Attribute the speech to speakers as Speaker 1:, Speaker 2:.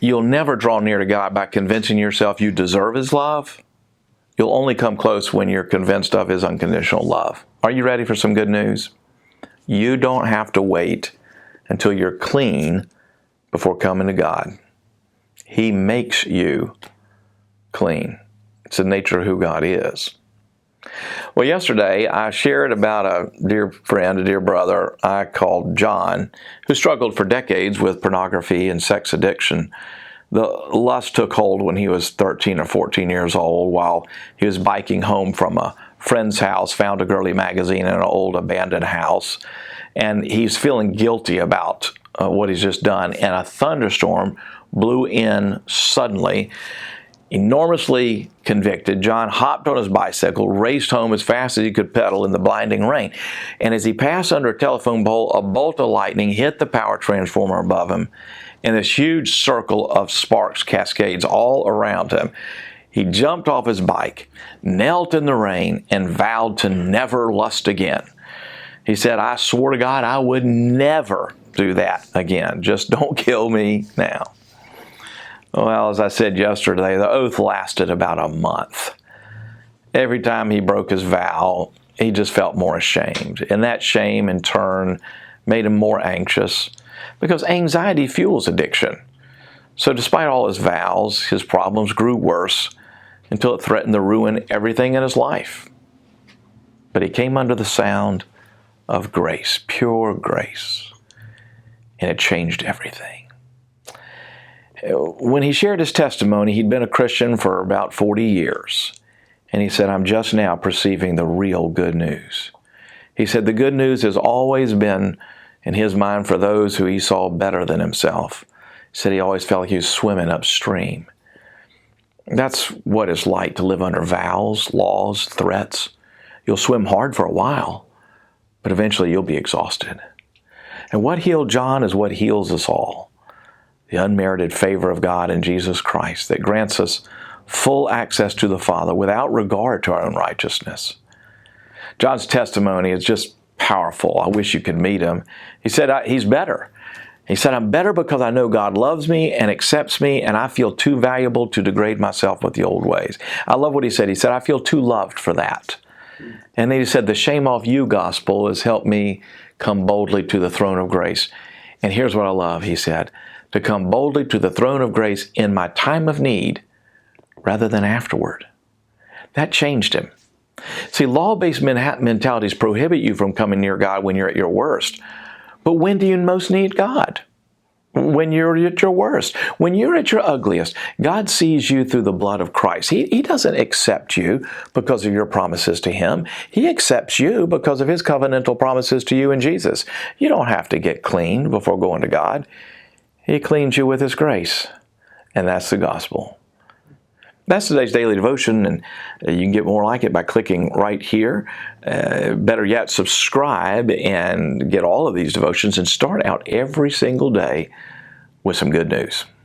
Speaker 1: you'll never draw near to God by convincing yourself you deserve His love. You'll only come close when you're convinced of His unconditional love. Are you ready for some good news? You don't have to wait until you're clean before coming to God. He makes you clean. It's the nature of who God is. Well, yesterday I shared about a dear friend, a dear brother I called John, who struggled for decades with pornography and sex addiction. The lust took hold when he was 13 or 14 years old while he was biking home from a friend's house, found a girly magazine in an old abandoned house, and he's feeling guilty about what he's just done, and a thunderstorm blew in suddenly. Enormously convicted, John hopped on his bicycle, raced home as fast as he could pedal in the blinding rain. And as he passed under a telephone pole, a bolt of lightning hit the power transformer above him, and this huge circle of sparks cascades all around him. He jumped off his bike, knelt in the rain, and vowed to never lust again. He said, "I swore to God I would never do that again. Just don't kill me now." Well, as I said yesterday, the oath lasted about a month. Every time he broke his vow, he just felt more ashamed. And that shame, in turn, made him more anxious, because anxiety fuels addiction. So despite all his vows, his problems grew worse until it threatened to ruin everything in his life. But he came under the sound of grace, pure grace, and it changed everything. When he shared his testimony, he'd been a Christian for about 40 years. And he said, "I'm just now perceiving the real good news." He said the good news has always been in his mind for those who he saw better than himself. He said he always felt like he was swimming upstream. That's what it's like to live under vows, laws, threats. You'll swim hard for a while, but eventually you'll be exhausted. And what healed John is what heals us all. The unmerited favor of God in Jesus Christ that grants us full access to the Father without regard to our own righteousness. John's testimony is just powerful. I wish you could meet him. He said he's better. He said, "I'm better because I know God loves me and accepts me, and I feel too valuable to degrade myself with the old ways." I love what he said. He said, "I feel too loved for that." And then he said, "The shame off you gospel has helped me come boldly to the throne of grace." And here's what I love, he said, "to come boldly to the throne of grace in my time of need rather than afterward." That changed him. See, law-based mentalities prohibit you from coming near God when you're at your worst. But when do you most need God? When you're at your worst. When you're at your ugliest, God sees you through the blood of Christ. He doesn't accept you because of your promises to Him. He accepts you because of His covenantal promises to you in Jesus. You don't have to get clean before going to God. He cleans you with His grace. And that's the gospel. That's today's daily devotion, and you can get more like it by clicking right here. Better yet, subscribe and get all of these devotions and start out every single day with some good news.